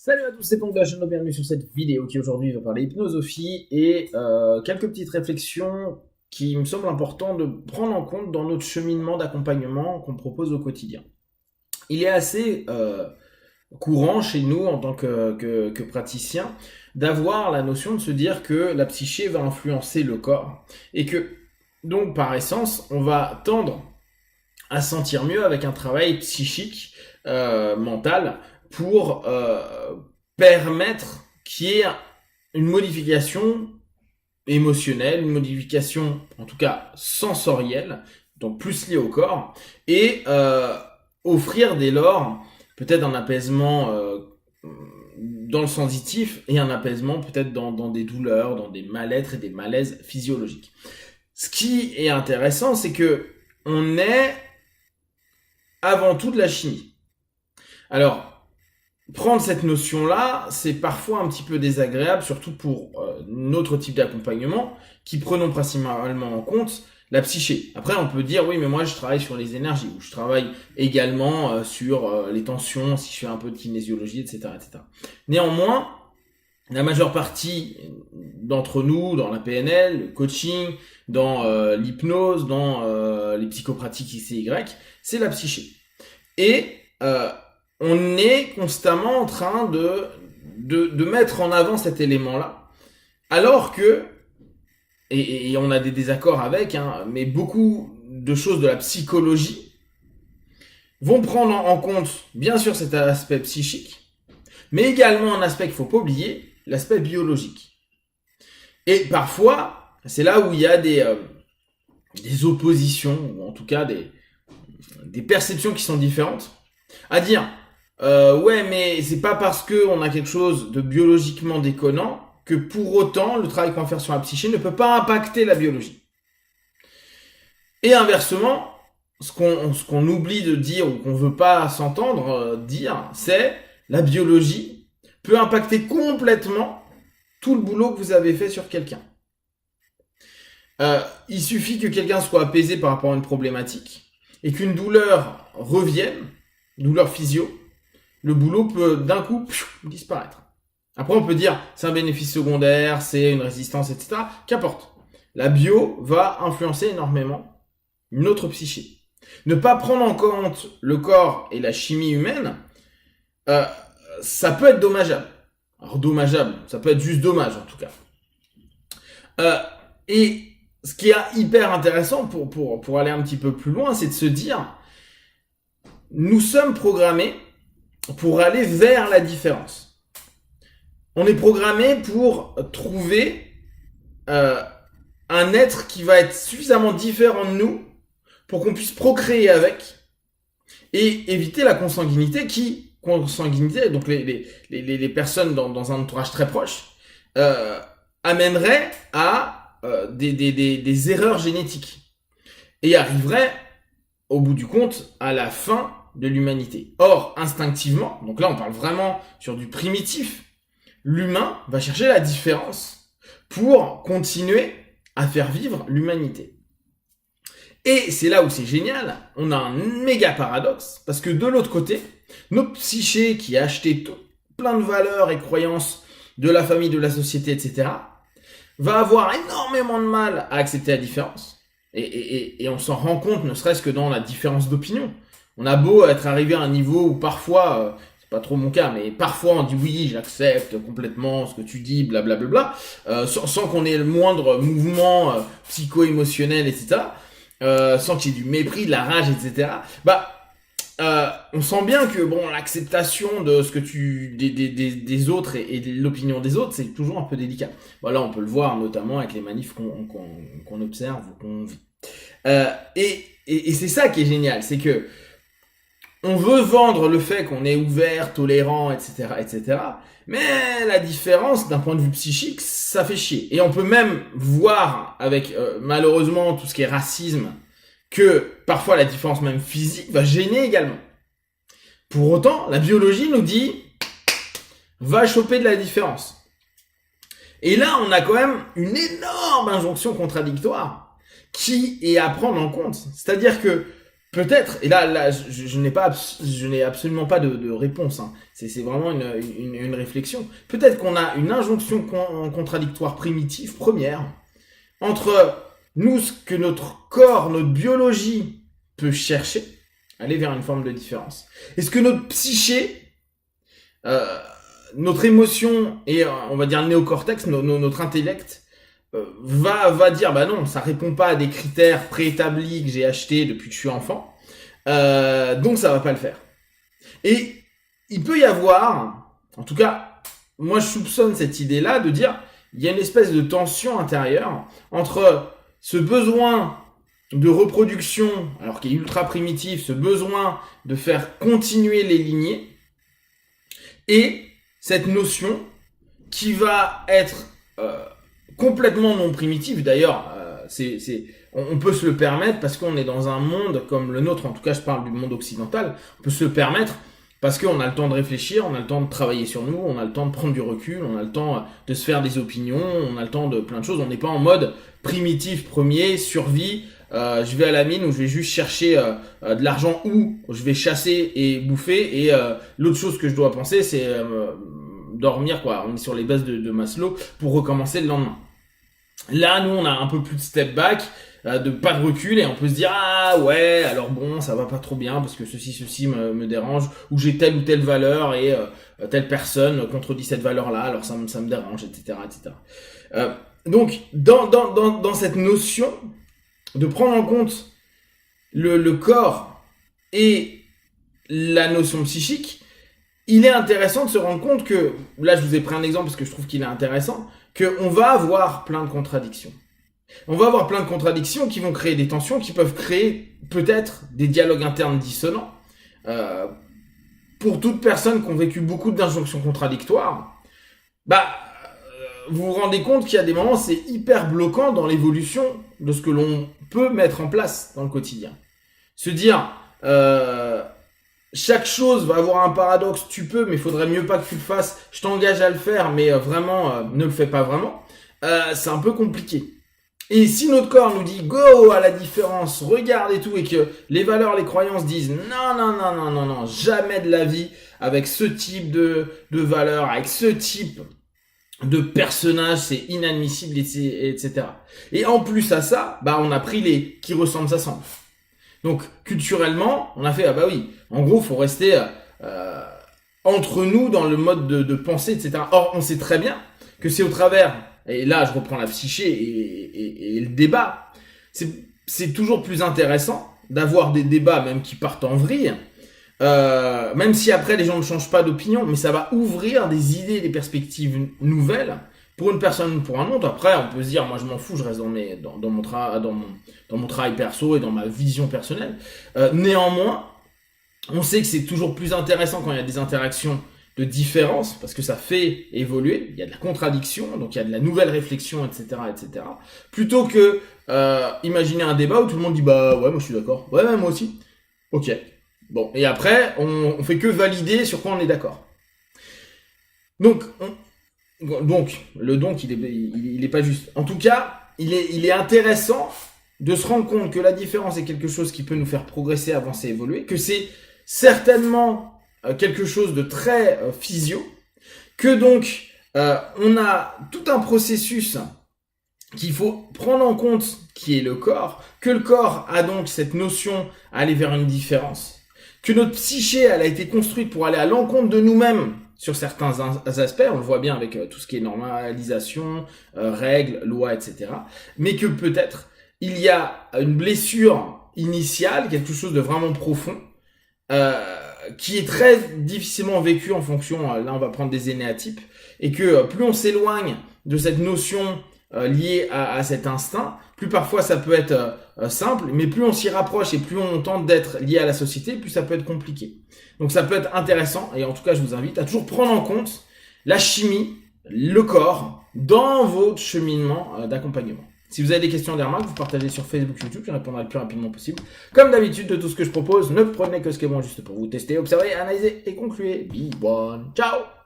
Salut à tous, c'est Ponk de la chaîne, bienvenue sur cette vidéo qui aujourd'hui va parler hypnosophie et quelques petites réflexions qui me semblent importantes de prendre en compte dans notre cheminement d'accompagnement qu'on propose au quotidien. Il est assez courant chez nous en tant que praticien d'avoir la notion de se dire que la psyché va influencer le corps et que donc par essence on va tendre à se sentir mieux avec un travail psychique, mental, pour permettre qu'il y ait une modification émotionnelle, une modification en tout cas sensorielle, donc plus liée au corps, et offrir dès lors peut-être un apaisement dans le sensitif et un apaisement peut-être dans des douleurs, dans des mal-être et des malaises physiologiques. Ce qui est intéressant, c'est que on est avant tout de la chimie. Alors, prendre cette notion-là, c'est parfois un petit peu désagréable, surtout pour notre type d'accompagnement, qui prenons principalement en compte la psyché. Après, on peut dire, oui, mais moi, je travaille sur les énergies, ou je travaille également sur les tensions, si je fais un peu de kinésiologie, etc., etc. Néanmoins, la majeure partie d'entre nous, dans la PNL, le coaching, dans l'hypnose, dans les psychopratiques X et Y, c'est la psyché. Et on est constamment en train de mettre en avant cet élément-là, alors que, et on a des désaccords avec, mais beaucoup de choses de la psychologie vont prendre en compte, bien sûr, cet aspect psychique, mais également un aspect qu'il ne faut pas oublier, l'aspect biologique. Et parfois, c'est là où il y a des oppositions, ou en tout cas des perceptions qui sont différentes, à dire ouais, mais c'est pas parce qu'on a quelque chose de biologiquement déconnant que pour autant le travail qu'on va faire sur la psyché ne peut pas impacter la biologie. Et inversement, ce qu'on oublie de dire ou qu'on veut pas s'entendre dire, c'est la biologie peut impacter complètement tout le boulot que vous avez fait sur quelqu'un. Il suffit que quelqu'un soit apaisé par rapport à une problématique et qu'une douleur revienne, douleur physio, le boulot peut d'un coup disparaître. Après, on peut dire c'est un bénéfice secondaire, c'est une résistance, etc. Qu'importe. La bio va influencer énormément notre psyché. Ne pas prendre en compte le corps et la chimie humaine, ça peut être dommageable. Alors dommageable, ça peut être juste dommage en tout cas. Et ce qui est hyper intéressant pour aller un petit peu plus loin, c'est de se dire, nous sommes programmés pour aller vers la différence. On est programmé pour trouver un être qui va être suffisamment différent de nous pour qu'on puisse procréer avec et éviter la consanguinité donc les personnes dans un entourage très proche, amènerait à des erreurs génétiques et arriverait au bout du compte à la fin de l'humanité. Or, instinctivement, donc là on parle vraiment sur du primitif, l'humain va chercher la différence pour continuer à faire vivre l'humanité. Et c'est là où c'est génial, on a un méga paradoxe, parce que de l'autre côté, notre psyché qui a acheté plein de valeurs et croyances de la famille, de la société, etc., va avoir énormément de mal à accepter la différence. Et on s'en rend compte, ne serait-ce que dans la différence d'opinion. On a beau être arrivé à un niveau où parfois, c'est pas trop mon cas, mais parfois on dit oui, j'accepte complètement ce que tu dis, blablabla, sans qu'on ait le moindre mouvement psycho-émotionnel, etc., sans qu'il y ait du mépris, de la rage, etc., on sent bien que bon, l'acceptation de ce que des autres et de l'opinion des autres, c'est toujours un peu délicat. Voilà, on peut le voir notamment avec les manifs qu'on observe ou qu'on vit. Et c'est ça qui est génial, c'est que on veut vendre le fait qu'on est ouvert, tolérant, etc., etc., mais la différence d'un point de vue psychique, ça fait chier. Et on peut même voir avec malheureusement tout ce qui est racisme, que parfois la différence même physique va gêner également. Pour autant, la biologie nous dit va choper de la différence. Et là, on a quand même une énorme injonction contradictoire qui est à prendre en compte. C'est-à-dire que peut-être, et là, je n'ai absolument pas de réponse, hein. C'est vraiment une réflexion. Peut-être qu'on a une injonction contradictoire primitive, première, entre nous, ce que notre corps, notre biologie peut chercher, aller vers une forme de différence, et ce que notre psyché, notre émotion et on va dire le néocortex, notre intellect, va dire bah non, ça répond pas à des critères préétablis que j'ai achetés depuis que je suis enfant, donc ça va pas le faire. Et il peut y avoir, en tout cas, moi je soupçonne cette idée-là de dire il y a une espèce de tension intérieure entre ce besoin de reproduction, alors qui est ultra primitif, ce besoin de faire continuer les lignées, et cette notion qui va être complètement non primitive. D'ailleurs, on peut se le permettre parce qu'on est dans un monde comme le nôtre, en tout cas je parle du monde occidental, on peut se le permettre parce qu'on a le temps de réfléchir, on a le temps de travailler sur nous, on a le temps de prendre du recul, on a le temps de se faire des opinions, on a le temps de plein de choses. On n'est pas en mode primitif premier, survie, je vais à la mine où je vais juste chercher de l'argent ou je vais chasser et bouffer, et l'autre chose que je dois penser c'est dormir, quoi. On est sur les bases de Maslow pour recommencer le lendemain. Là, nous, on a un peu plus de step back, de pas de recul, et on peut se dire ah ouais, alors bon, ça va pas trop bien parce que ceci me dérange, ou j'ai telle ou telle valeur et telle personne contredit cette valeur-là, alors ça me dérange, etc., etc. Donc, dans cette notion de prendre en compte le corps et la notion psychique, il est intéressant de se rendre compte que, là je vous ai pris un exemple parce que je trouve qu'il est intéressant, qu'on va avoir plein de contradictions. On va avoir plein de contradictions qui vont créer des tensions, qui peuvent créer peut-être des dialogues internes dissonants. Pour toute personne qui ont vécu beaucoup d'injonctions contradictoires, vous vous rendez compte qu'il y a des moments, c'est hyper bloquant dans l'évolution de ce que l'on peut mettre en place dans le quotidien. Se dire, chaque chose va avoir un paradoxe, tu peux, mais il faudrait mieux pas que tu le fasses, je t'engage à le faire, mais vraiment, ne le fais pas vraiment, c'est un peu compliqué. Et si notre corps nous dit go à la différence, regarde et tout, et que les valeurs, les croyances disent non, jamais de la vie avec ce type de valeurs, avec ce type de personnage, c'est inadmissible, etc. Et en plus à ça, on a pris les qui ressemblent, ça semble. Donc culturellement, on a fait ah bah oui, en gros, faut rester entre nous dans le mode de pensée, etc. Or, on sait très bien que c'est au travers, et là je reprends la psyché et le débat, c'est toujours plus intéressant d'avoir des débats même qui partent en vrille, même si après les gens ne changent pas d'opinion, mais ça va ouvrir des idées, des perspectives nouvelles pour une personne ou pour un autre. Après, on peut se dire, moi je m'en fous, je reste dans mon travail perso et dans ma vision personnelle. Néanmoins, on sait que c'est toujours plus intéressant quand il y a des interactions de différence, parce que ça fait évoluer, il y a de la contradiction, donc il y a de la nouvelle réflexion, etc., etc. Plutôt que imaginer un débat où tout le monde dit bah ouais, moi je suis d'accord, ouais, moi aussi, ok. Bon, et après, on fait que valider sur quoi on est d'accord. Donc, il est pas juste. En tout cas, il est intéressant de se rendre compte que la différence est quelque chose qui peut nous faire progresser, avancer, évoluer, que c'est certainement quelque chose de très physio, que donc on a tout un processus qu'il faut prendre en compte, qui est le corps, que le corps a donc cette notion à aller vers une différence, que notre psyché, elle a été construite pour aller à l'encontre de nous-mêmes sur certains aspects, on le voit bien avec tout ce qui est normalisation, règles, lois, etc. Mais que peut-être il y a une blessure initiale, quelque chose de vraiment profond, qui est très difficilement vécu en fonction, là on va prendre des énéatypes, et que plus on s'éloigne de cette notion liée à cet instinct, plus parfois ça peut être simple, mais plus on s'y rapproche et plus on tente d'être lié à la société, plus ça peut être compliqué. Donc ça peut être intéressant, et en tout cas je vous invite à toujours prendre en compte la chimie, le corps, dans votre cheminement d'accompagnement. Si vous avez des questions, des remarques, vous partagez sur Facebook, YouTube, je répondrai le plus rapidement possible. Comme d'habitude, de tout ce que je propose, ne prenez que ce qui est bon juste pour vous tester, observer, analyser et conclure. Be one. Ciao!